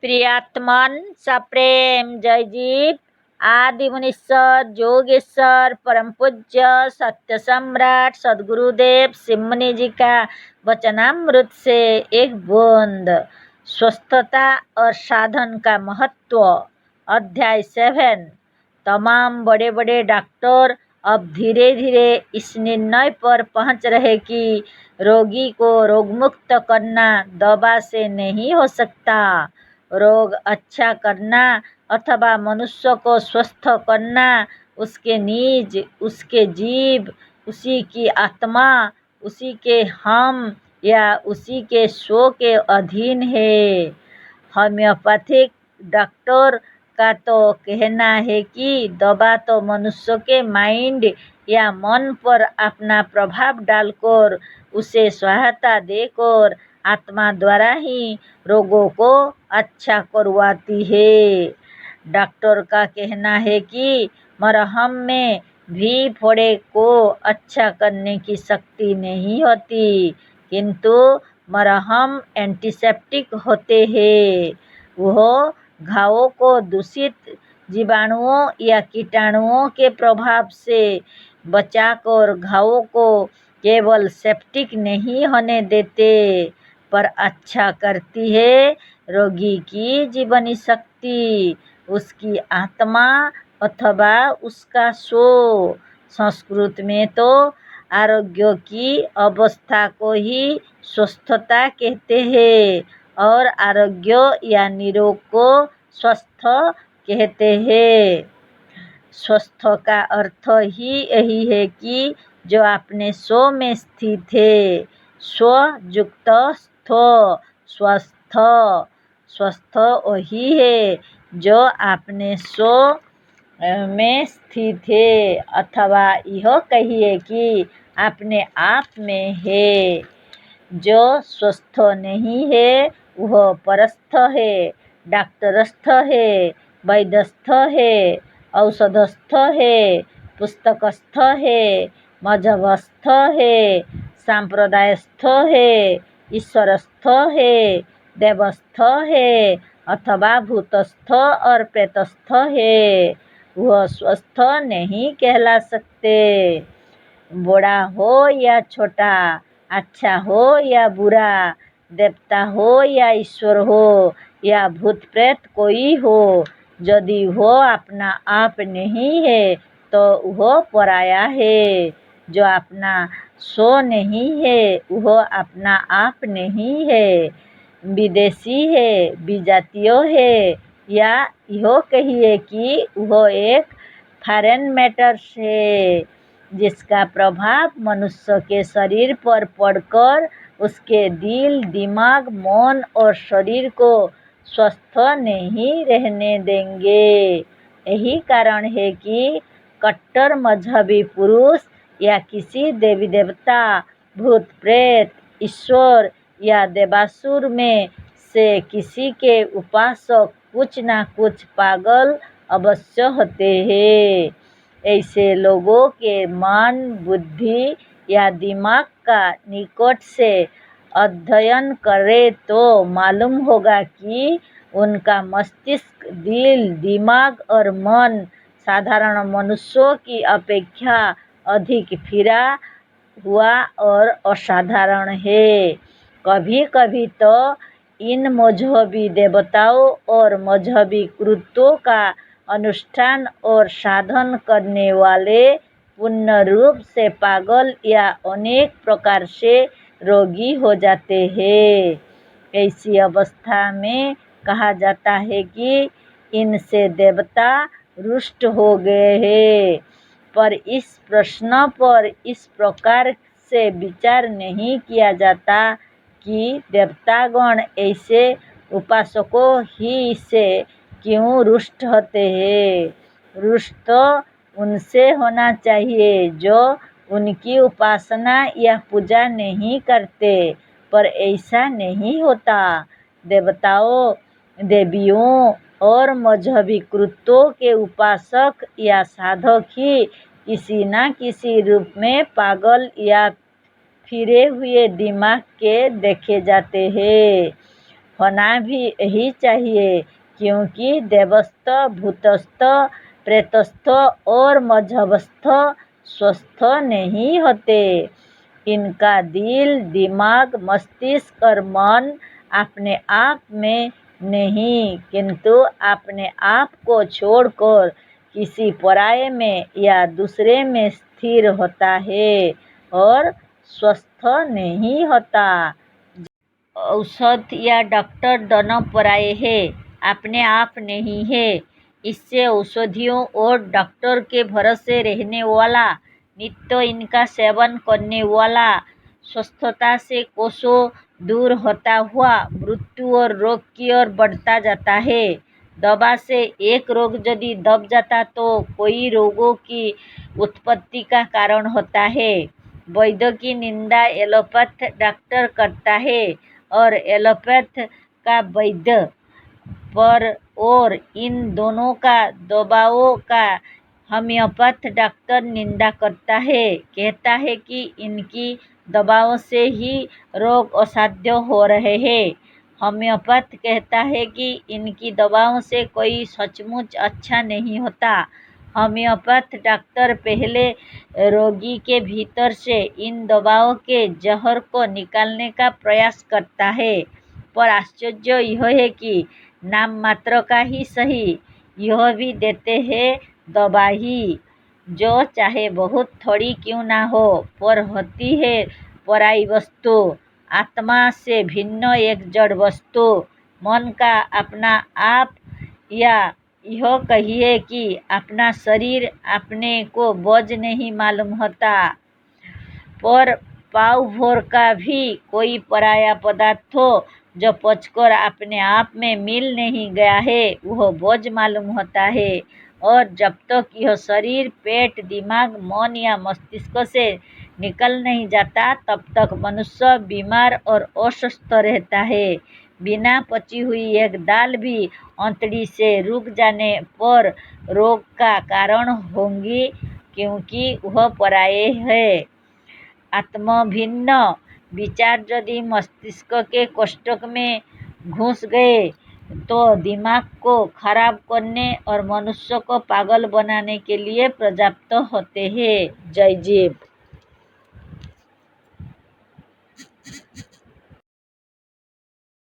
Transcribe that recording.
प्रियात्मन सप्रेम जयजीव आदि मुनीश्वर जोगेश्वर परम पूज्य सत्य सम्राट सदगुरुदेव सिमनी जी का वचनामृत से एक बूंद। स्वस्थता और साधन का महत्व। अध्याय 7। तमाम बड़े बड़े डॉक्टर अब धीरे धीरे इस निर्णय पर पहुंच रहे कि रोगी को रोगमुक्त करना दवा से नहीं हो सकता। रोग अच्छा करना अथवा मनुष्य को स्वस्थ करना उसके निज, उसके जीव, उसी की आत्मा, उसी के हम या उसी के स्व के अधीन है। होम्योपैथिक डॉक्टर का तो कहना है कि दवा तो मनुष्य के माइंड या मन पर अपना प्रभाव डालकर उसे सहायता देकर आत्मा द्वारा ही रोगों को अच्छा करवाती है। डॉक्टर का कहना है कि मरहम में भी फोड़े को अच्छा करने की शक्ति नहीं होती, किंतु मरहम एंटीसेप्टिक होते हैं। वह घावों को दूषित जीवाणुओं या कीटाणुओं के प्रभाव से बचाकर घावों को केवल सेप्टिक नहीं होने देते, पर अच्छा करती है रोगी की जीवनी शक्ति, उसकी आत्मा अथवा उसका सो। संस्कृत में तो आरोग्य की अवस्था को ही स्वस्थता कहते हैं और आरोग्य या निरोग को स्वस्थ कहते हैं। स्वस्थ का अर्थ ही यही है कि जो अपने स्व में स्थित है। स्व युक्त स्थ स्वस्थ। स्वस्थ वही है जो अपने स्व में स्थित है, अथवा यह कहिए कि अपने आप में है। जो स्वस्थ नहीं है वह परस्थ है, डॉक्टरस्थ है, वैद्यस्थ है, औषधस्थ है, पुस्तकस्थ है, मजहबस्थ है, सांप्रदायस्थ है, ईश्वरस्थ है, देवस्थ है अथवा भूतस्थ और प्रेतस्थ है। वह स्वस्थ नहीं कहला सकते। बड़ा हो या छोटा, अच्छा हो या बुरा, देवता हो या ईश्वर हो या भूत प्रेत कोई हो, यदि वह अपना आप नहीं है तो वह पराया है। जो अपना सो नहीं है वह अपना आप नहीं है, विदेशी है, विजातीय है, या यह कहिए कि वह एक फॉरेन मैटर्स है जिसका प्रभाव मनुष्य के शरीर पर पड़कर उसके दिल, दिमाग, मन और शरीर को स्वस्थ नहीं रहने देंगे। यही कारण है कि कट्टर मजहबी पुरुष या किसी देवी देवता, भूत प्रेत, ईश्वर या देवासुर में से किसी के उपासक कुछ ना कुछ पागल अवश्य होते हैं। ऐसे लोगों के मन, बुद्धि या दिमाग का निकट से अध्ययन करें तो मालूम होगा कि उनका मस्तिष्क, दिल, दिमाग और मन साधारण मनुष्यों की अपेक्षा अधिक फिरा हुआ और असाधारण है। कभी कभी तो इन मजहबी देवताओं और मजहबी कृत्यों का अनुष्ठान और साधन करने वाले पूर्ण रूप से पागल या अनेक प्रकार से रोगी हो जाते हैं। ऐसी अवस्था में कहा जाता है कि इनसे देवता रुष्ट हो गए हैं, पर इस प्रश्न पर इस प्रकार से विचार नहीं किया जाता कि देवतागण ऐसे उपासकों ही से क्यों रुष्ट होते हैं। रुष्ट तो उनसे होना चाहिए जो उनकी उपासना या पूजा नहीं करते, पर ऐसा नहीं होता। देवताओं, देवियों और मजहबी कृत्यों के उपासक या साधक ही किसी न किसी रूप में पागल या फिरे हुए दिमाग के देखे जाते हैं। होना भी ही चाहिए, क्योंकि देवस्थ, भूतस्थ, प्रेतस्थ और मजहबस्थ स्वस्थ नहीं होते। इनका दिल, दिमाग, मस्तिष्क और मन अपने आप में नहीं, किंतु अपने आप को छोड़कर किसी पराये में या दूसरे में स्थिर होता है और स्वस्थ नहीं होता। औषध या डॉक्टर दोनों पराये हैं, अपने आप नहीं है। इससे औषधियों और डॉक्टर के भरोसे रहने वाला, नित्य इनका सेवन करने वाला स्वस्थता से कोसों दूर होता हुआ मृत्यु और रोग की ओर बढ़ता जाता है। दवा से एक रोग यदि दब जाता तो कई रोगों की उत्पत्ति का कारण होता है। वैद्य की निंदा एलोपैथ डॉक्टर करता है और एलोपैथ का वैद्य पर, और इन दोनों का दवाओं का होम्योपैथ डॉक्टर निंदा करता है, कहता है कि इनकी दवाओं से ही रोग असाध्य हो रहे हैं। होम्योपैथ कहता है कि इनकी दवाओं से कोई सचमुच अच्छा नहीं होता। होम्योपैथ डॉक्टर पहले रोगी के भीतर से इन दवाओं के जहर को निकालने का प्रयास करता है, पर आश्चर्य यह है कि नाम मात्र का ही सही, यह भी देते हैं दवा ही, जो चाहे बहुत थोड़ी क्यों ना हो, पर होती है पराई वस्तु, आत्मा से भिन्न एक जड़ वस्तु, मन का अपना आप, या यह कहिए कि अपना शरीर अपने को बोझ नहीं मालूम होता, पर पाव भर का भी कोई पराया पदार्थ हो जो पचकर अपने आप में मिल नहीं गया है, वह बोझ मालूम होता है। और जब तक यह शरीर, पेट, दिमाग, मन या मस्तिष्क से निकल नहीं जाता, तब तक मनुष्य बीमार और अस्वस्थ रहता है। बिना पची हुई एक दाल भी अंतड़ी से रुक जाने पर रोग का कारण होंगी, क्योंकि वह पराये है। आत्मभिन्न विचार यदि मस्तिष्क के कोष्ठक में घुस गए तो दिमाग को खराब करने और मनुष्य को पागल बनाने के लिए पर्याप्त होते हैं। जय जीव।